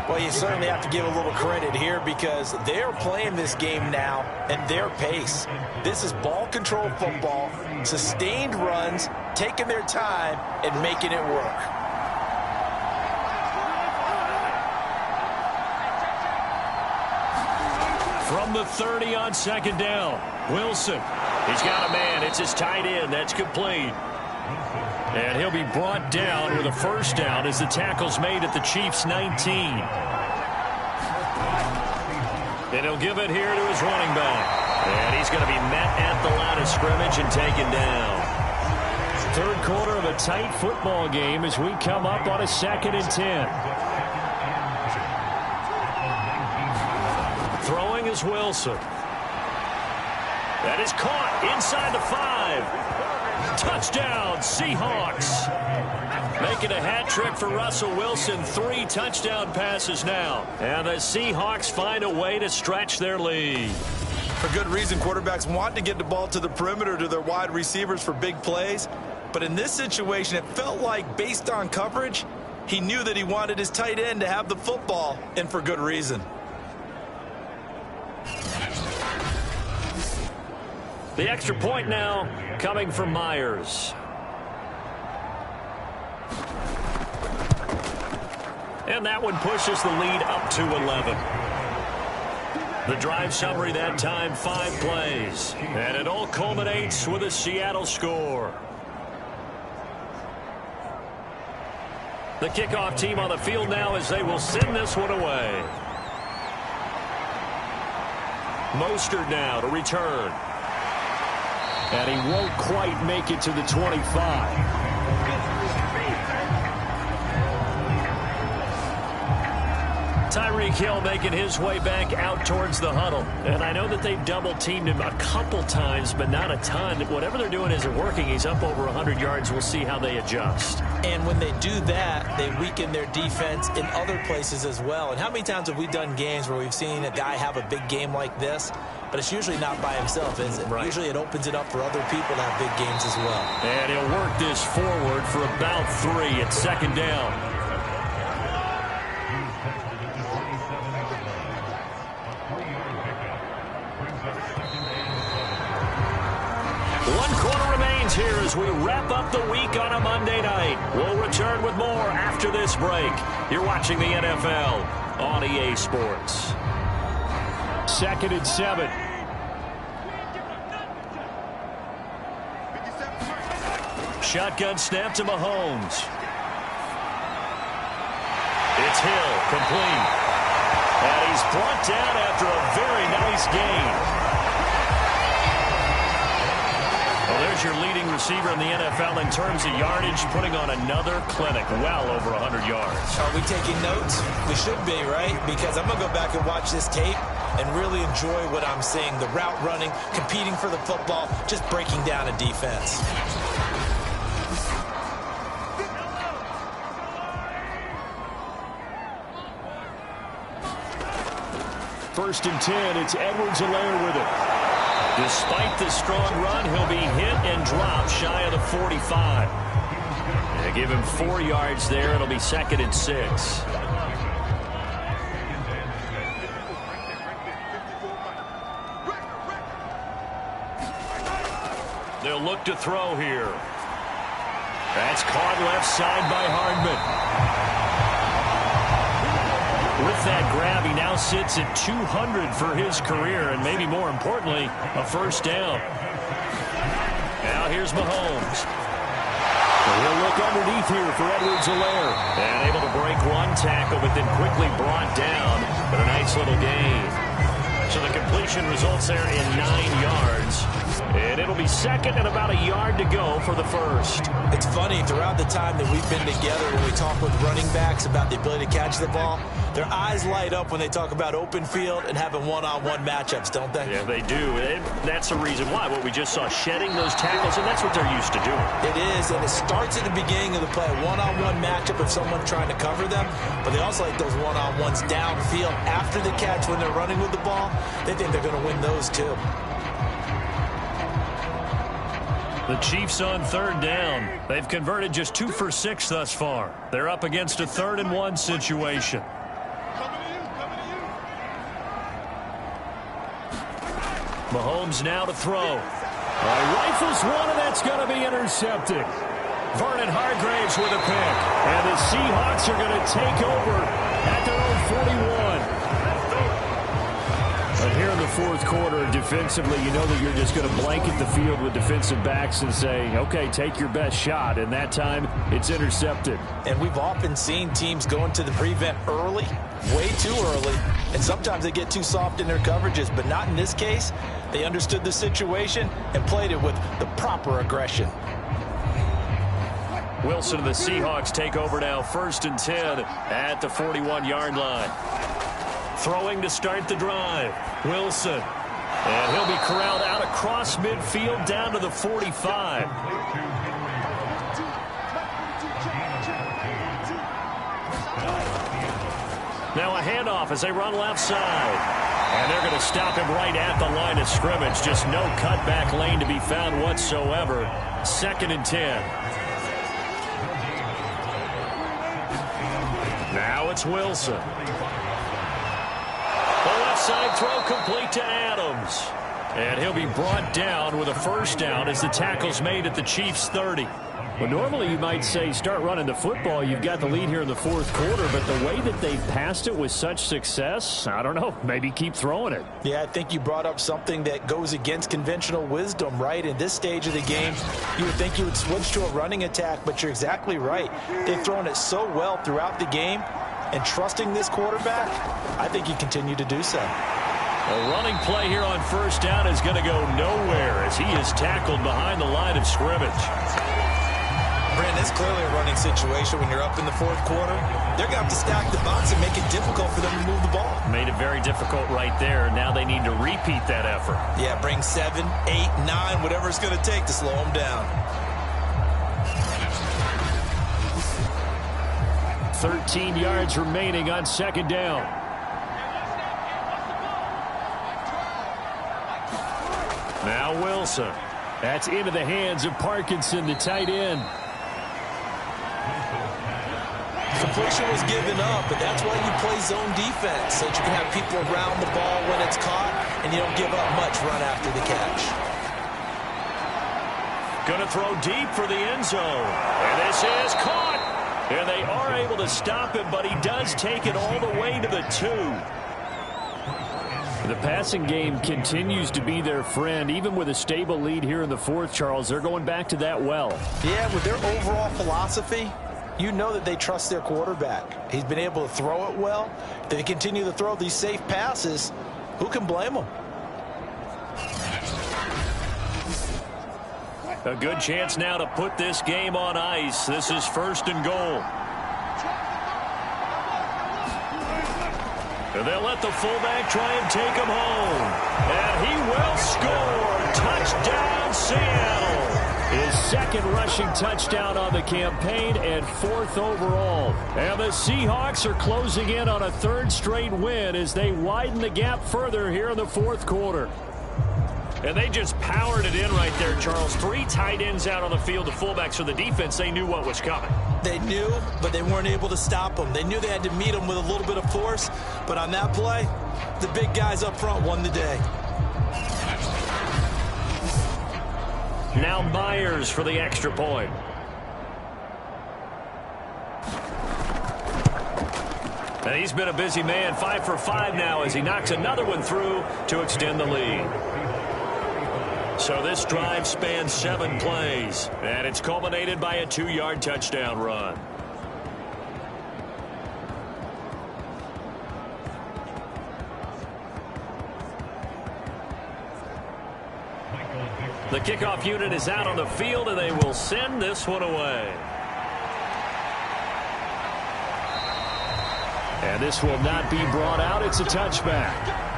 Well, you certainly have to give a little credit here because they're playing this game now at their pace. This is ball control football, sustained runs, taking their time and making it work. From the 30 on second down, Wilson. He's got a man. It's his tight end. That's complete. And he'll be brought down with a first down as the tackle's made at the Chiefs' 19. And he'll give it here to his running back. And he's going to be met at the line of scrimmage and taken down. Third quarter of a tight football game as we come up on a 2nd and 10. Throwing is Wilson. That is caught inside the 5. Touchdown, Seahawks. Making a hat trick for Russell Wilson. 3 touchdown passes now. And the Seahawks find a way to stretch their lead. For good reason, quarterbacks want to get the ball to the perimeter to their wide receivers for big plays. But in this situation, it felt like based on coverage, he knew that he wanted his tight end to have the football, and for good reason. The extra point now coming from Myers. And that one pushes the lead up to 11. The drive summary that time, 5 plays. And it all culminates with a Seattle score. The kickoff team on the field now as they will send this one away. Mostert now to return. And he won't quite make it to the 25. Tyreek Hill making his way back out towards the huddle. And I know that they've double-teamed him a couple times, but not a ton. Whatever they're doing isn't working. He's up over 100 yards. We'll see how they adjust. And when they do that, they weaken their defense in other places as well. And how many times have we done games where we've seen a guy have a big game like this, but it's usually not by himself, is it? Right. Usually it opens it up for other people to have big games as well. And he'll work this forward for about 3 at second down. One quarter remains here as we wrap up the week on a Monday night. We'll return with more after this break. You're watching the NFL on EA Sports. 2nd and 7. Shotgun snap to Mahomes. It's Hill, complete. And he's brought down after a very nice gain. Well, there's your leading receiver in the NFL in terms of yardage, putting on another clinic, well over 100 yards. Are we taking notes? We should be, right? Because I'm going to go back and watch this tape and really enjoy what I'm seeing. The route running, competing for the football, just breaking down a defense. 1st and 10, it's Edwards-Helaire with it. Despite the strong run, he'll be hit and dropped shy of the 45. They give him 4 yards there. It'll be 2nd and 6. They'll look to throw here. That's caught left side by Hardman. With that grab, he now sits at 200 for his career, and maybe more importantly, a first down. Now here's Mahomes. He'll look underneath here for Edwards-Helaire. And able to break one tackle, but then quickly brought down. But a nice little gain. So the completion results there in 9 yards. And it'll be 2nd and about a yard to go for the first. It's funny, throughout the time that we've been together, when we talk with running backs about the ability to catch the ball, their eyes light up when they talk about open field and having one-on-one matchups, don't they? Yeah, they do. And that's the reason why. What we just saw, shedding those tackles, and that's what they're used to doing. It is, and it starts at the beginning of the play, a one-on-one matchup if someone's trying to cover them, but they also like those one-on-ones downfield after the catch when they're running with the ball. They think they're going to win those too. The Chiefs on 3rd down. They've converted just 2 for 6 thus far. They're up against a 3rd and 1 situation. Mahomes now to throw. Rifles one, and that's going to be intercepted. Vernon Hargreaves with a pick. And the Seahawks are going to take over at their own 41. But here in the 4th quarter, defensively, you know that you're just going to blanket the field with defensive backs and say, okay, take your best shot. And that time, it's intercepted. And we've often seen teams go into the prevent early, way too early, and sometimes they get too soft in their coverages, but not in this case. They understood the situation and played it with the proper aggression. Wilson and the Seahawks take over now, 1st and 10 at the 41-yard line. Throwing to start the drive. Wilson. And he'll be corralled out across midfield down to the 45. Now a handoff as they run left side. And they're going to stop him right at the line of scrimmage. Just no cutback lane to be found whatsoever. 2nd and 10. Now it's Wilson. The left side throw complete to Adams. And he'll be brought down with a first down as the tackle's made at the Chiefs' 30. Well, normally you might say start running the football. You've got the lead here in the 4th quarter, but the way that they've passed it with such success, I don't know, maybe keep throwing it. Yeah, I think you brought up something that goes against conventional wisdom, right? In this stage of the game, you would think you would switch to a running attack, but you're exactly right. They've thrown it so well throughout the game, and trusting this quarterback, I think you continue to do so. A running play here on first down is going to go nowhere as he is tackled behind the line of scrimmage. Brandon, it's clearly a running situation when you're up in the 4th quarter. They're going to have to stack the box and make it difficult for them to move the ball. Made it very difficult right there. Now they need to repeat that effort. Yeah, bring 7, 8, 9, whatever it's going to take to slow them down. 13 yards remaining on 2nd down. Now Wilson. That's into the hands of Parkinson, the tight end. completion was given up, but that's why you play zone defense, so that you can have people around the ball when it's caught, and you don't give up much run after the catch. Going to throw deep for the end zone. And this is caught. And they are able to stop him, but he does take it all the way to the 2. The passing game continues to be their friend. Even with a stable lead here in the 4th, Charles, they're going back to that well. Yeah, with their overall philosophy, you know that they trust their quarterback. He's been able to throw it well. They continue to throw these safe passes. Who can blame them? A good chance now to put this game on ice. This is 1st and goal. And they'll let the fullback try and take him home. And he will score. Touchdown, Seattle. His 2nd rushing touchdown on the campaign and 4th overall. And the Seahawks are closing in on a 3rd straight win as they widen the gap further here in the 4th quarter. And they just powered it in right there, Charles. 3 tight ends out on the field. The fullbacks for the defense, they knew what was coming. They knew, but they weren't able to stop them. They knew they had to meet them with a little bit of force. But on that play, the big guys up front won the day. Now Myers for the extra point. And he's been a busy man. 5 for 5 now as he knocks another one through to extend the lead. So this drive spans 7 plays, and it's culminated by a 2-yard touchdown run. The kickoff unit is out on the field, and they will send this one away. And this will not be brought out. It's a touchback.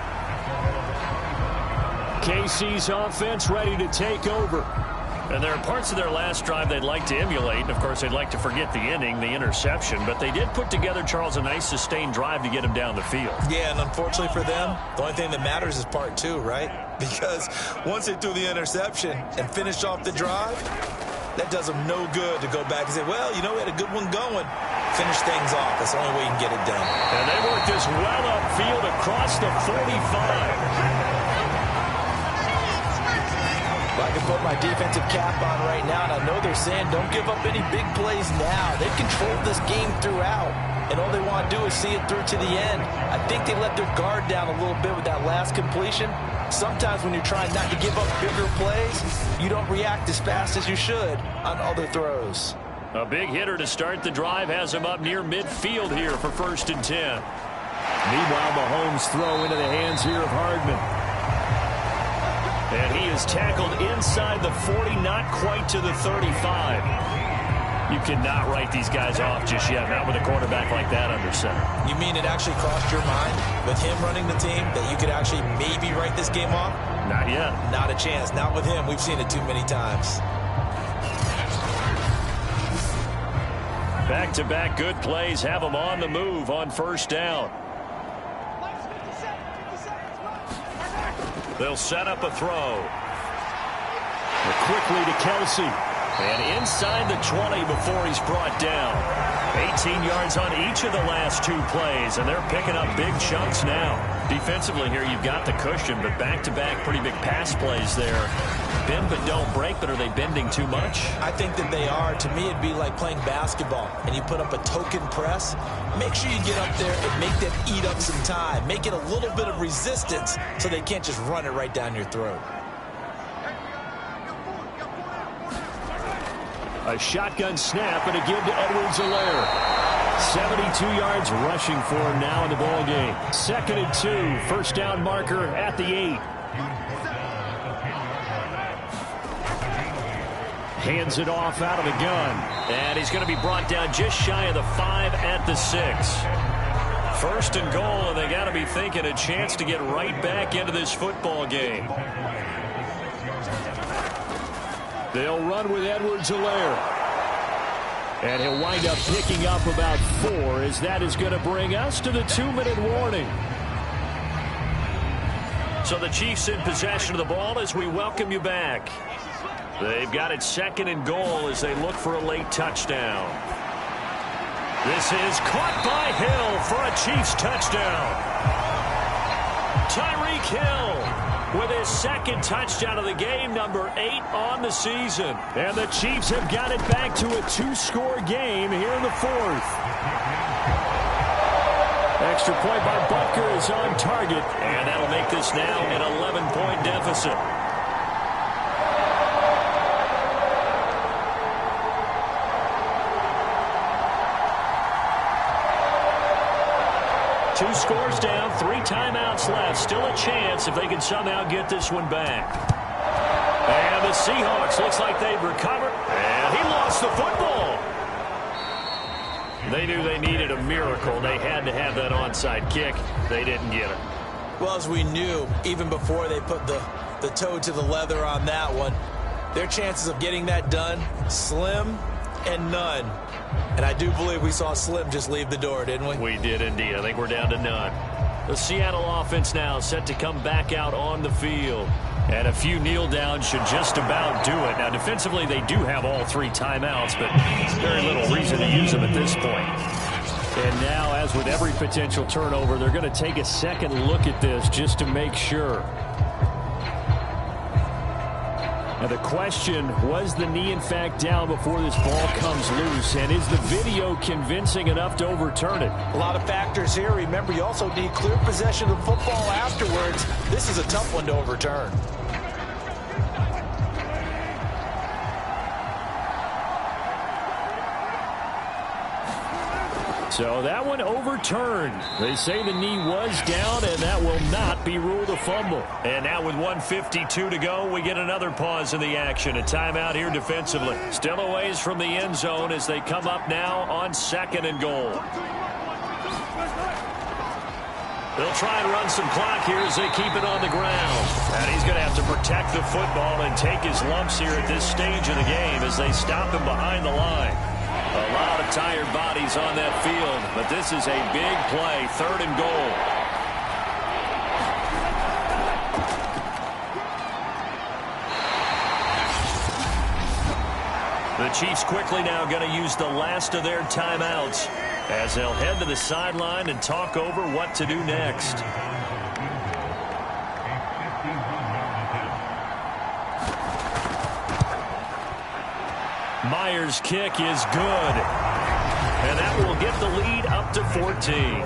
KC's offense ready to take over. And there are parts of their last drive they'd like to emulate. And, of course, they'd like to forget the inning, the interception. But they did put together, Charles, a nice sustained drive to get him down the field. Yeah, and unfortunately for them, the only thing that matters is part 2, right? Because once they threw the interception and finished off the drive, that does them no good to go back and say, well, you know, we had a good one going. Finish things off. That's the only way you can get it done. And they work this well upfield across the 45. I can put my defensive cap on right now, and I know they're saying don't give up any big plays now. They've controlled this game throughout, and all they want to do is see it through to the end. I think they let their guard down a little bit with that last completion. Sometimes when you're trying not to give up bigger plays, you don't react as fast as you should on other throws. A big hitter to start the drive has him up near midfield here for 1st and 10. Meanwhile, Mahomes throw into the hands here of Hardman. And he is tackled inside the 40, not quite to the 35. You cannot write these guys off just yet, not with a quarterback like that under center. You mean it actually crossed your mind with him running the team that you could actually maybe write this game off? Not yet. Not a chance. Not with him. We've seen it too many times. Back-to-back good plays have them on the move on 1st down. They'll set up a throw. Quickly to Kelsey. And inside the 20 before he's brought down. 18 yards on each of the last 2 plays, and they're picking up big chunks now. Defensively here, you've got the cushion, but back-to-back pretty big pass plays there. Bend but don't break, but are they bending too much? I think that they are. To me, it'd be like playing basketball, and you put up a token press. Make sure you get up there and make them eat up some time. Make it a little bit of resistance so they can't just run it right down your throat. A shotgun snap and a give to Edwards-Helaire. 72 yards rushing for him now in the ball game. 2nd and 2. 1st down marker at the 8. Hands it off out of the gun. And he's going to be brought down just shy of the 5 at the 6. 1st and goal, and they got to be thinking a chance to get right back into this football game. They'll run with Edwards-Helaire. And he'll wind up picking up about 4, as that is going to bring us to the 2-minute warning. So the Chiefs in possession of the ball as we welcome you back. They've got it 2nd and goal as they look for a late touchdown. This is caught by Hill for a Chiefs touchdown. Tyreek Hill with his second touchdown of the game, number 8 on the season. And the Chiefs have got it back to a 2-score game here in the 4th. Extra point by Butker is on target. And that'll make this now an 11-point deficit. Two scores down, 3 timeouts left. Still a chance if they can somehow get this one back. And the Seahawks looks like they've recovered. And he lost the football. They knew they needed a miracle. They had to have that onside kick. They didn't get it. Well, as we knew, even before they put the toe to the leather on that one, their chances of getting that done, slim and none. And I do believe we saw Slim just leave the door, didn't we? We did indeed. I think we're down to none. The Seattle offense now set to come back out on the field. And a few kneel downs should just about do it. Now, defensively, they do have all 3 timeouts, but very little reason to use them at this point. And now, as with every potential turnover, they're going to take a second look at this just to make sure. Now the question, was the knee in fact down before this ball comes loose? And is the video convincing enough to overturn it? A lot of factors here. Remember, you also need clear possession of the football afterwards. This is a tough one to overturn. So that one overturned. They say the knee was down, and that will not be ruled a fumble. And now with 1:52 to go, we get another pause in the action. A timeout here defensively. Still a ways from the end zone as they come up now on 2nd and goal. They'll try and run some clock here as they keep it on the ground. And he's going to have to protect the football and take his lumps here at this stage of the game as they stop him behind the line. A lot of tired bodies on that field, but this is a big play, 3rd and goal. The Chiefs quickly now going to use the last of their timeouts as they'll head to the sideline and talk over what to do next. Myers' kick is good. And that will get the lead up to 14.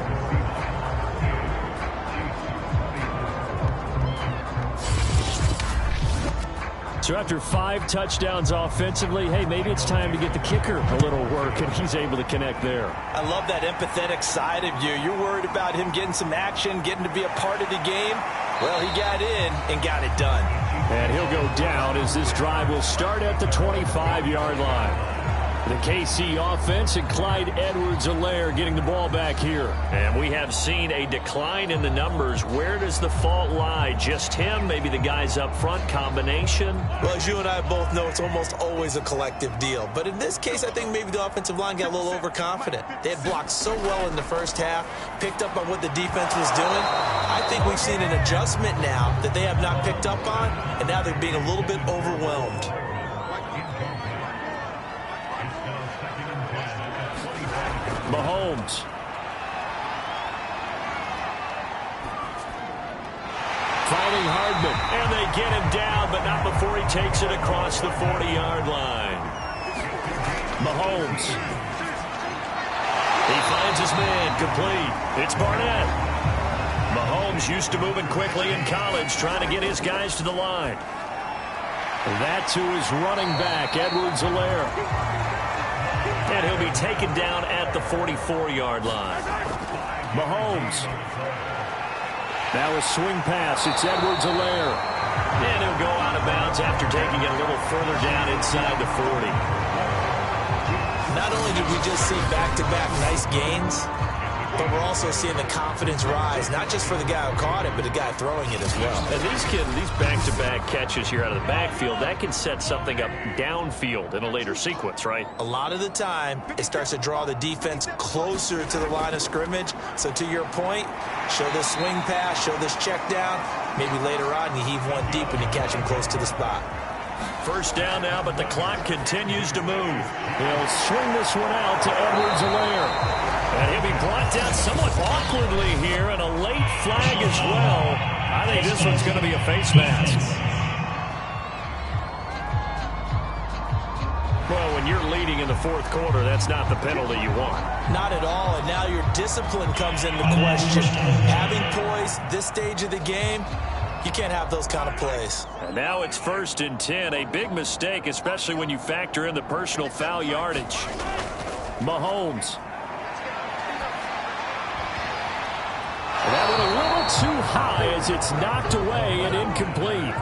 So after 5 touchdowns offensively, hey, maybe it's time to get the kicker a little work, and he's able to connect there. I love that empathetic side of you. You're worried about him getting some action, getting to be a part of the game. Well, he got in and got it done. And he'll go down as this drive will start at the 25-yard line. The KC offense and Clyde Edwards-Helaire getting the ball back here. And we have seen a decline in the numbers. Where does the fault lie? Just him? Maybe the guys up front? Combination? Well, as you and I both know, it's almost always a collective deal. But in this case, I think maybe the offensive line got a little overconfident. They had blocked so well in the first half, picked up on what the defense was doing. I think we've seen an adjustment now that they have not picked up on, and now they're being a little bit overwhelmed. Mahomes. Finding Hardman. And they get him down, but not before he takes it across the 40-yard line. Mahomes. He finds his man, complete. It's Barnett. Mahomes used to moving quickly in college, trying to get his guys to the line. That to his running back, Edwards-Helaire. And he'll be taken down at the 44-yard line. Mahomes. Now a swing pass. It's Edwards-Helaire. And he'll go out of bounds after taking it a little further down inside the 40. Not only did we just see back-to-back nice gains, but we're also seeing the confidence rise, not just for the guy who caught it, but the guy throwing it as well. And these back-to-back catches here out of the backfield, that can set something up downfield in a later sequence, right? A lot of the time, it starts to draw the defense closer to the line of scrimmage. So to your point, show this swing pass, show this check down. Maybe later on you heave one deep and you catch him close to the spot. first down now, but the clock continues to move. He'll swing this one out to Edwards-Helaire. And he'll be brought down somewhat awkwardly here, and a late flag as well. I think this one's going to be a face mask. Well, when you're leading in the fourth quarter, that's not the penalty you want. Not at all, and now your discipline comes into question. Having poise this stage of the game, you can't have those kind of plays. And now it's 1st and 10. A big mistake, especially when you factor in the personal foul yardage. Mahomes. That one a little too high as it's knocked away and incomplete.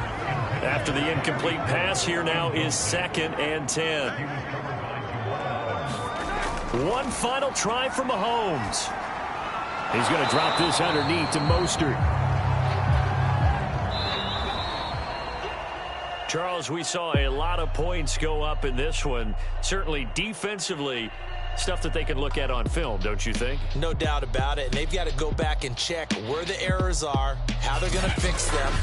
After the incomplete pass, here now is 2nd and 10. One final try for Mahomes. He's going to drop this underneath to Mostert. Charles, we saw a lot of points go up in this one. Certainly defensively, stuff that they can look at on film, don't you think? No doubt about it. And they've got to go back and check where the errors are, how they're going to fix them,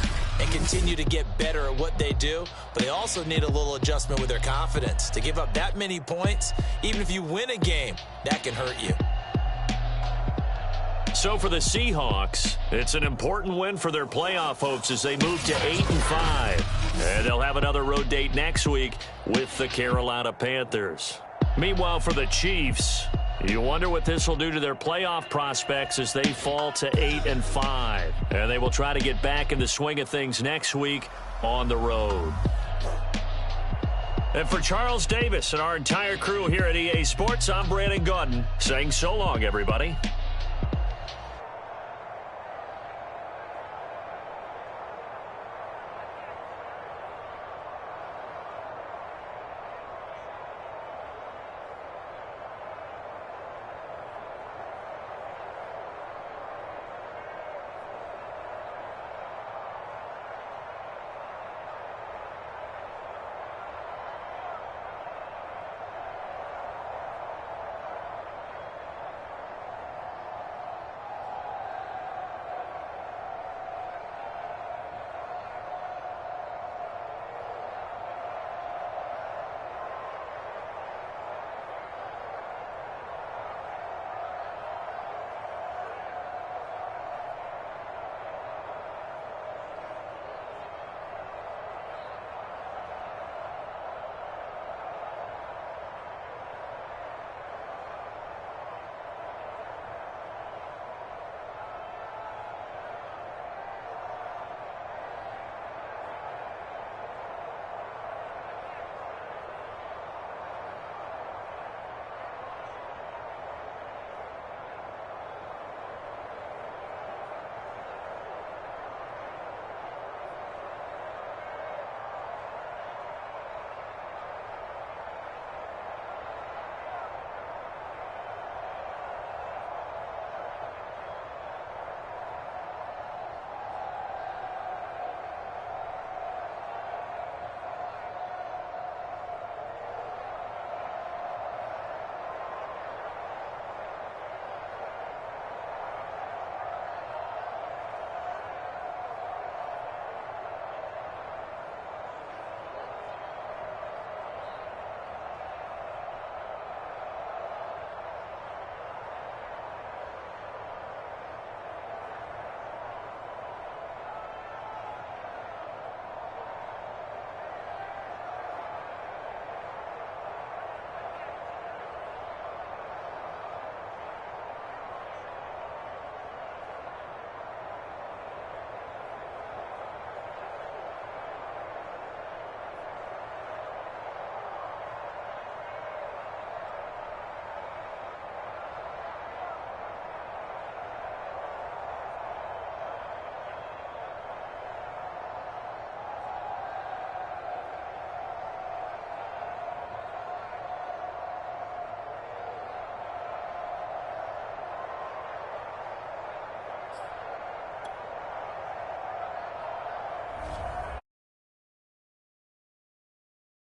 and continue to get better at what they do. But they also need a little adjustment with their confidence. To give up that many points, even if you win a game, that can hurt you. So for the Seahawks, it's an important win for their playoff hopes as they move to 8-5. And they'll have another road date next week with the Carolina Panthers. Meanwhile, for the Chiefs, you wonder what this will do to their playoff prospects as they fall to 8-5. And they will try to get back in the swing of things next week on the road. And for Charles Davis and our entire crew here at EA Sports, I'm Brandon Gaudin saying so long, everybody.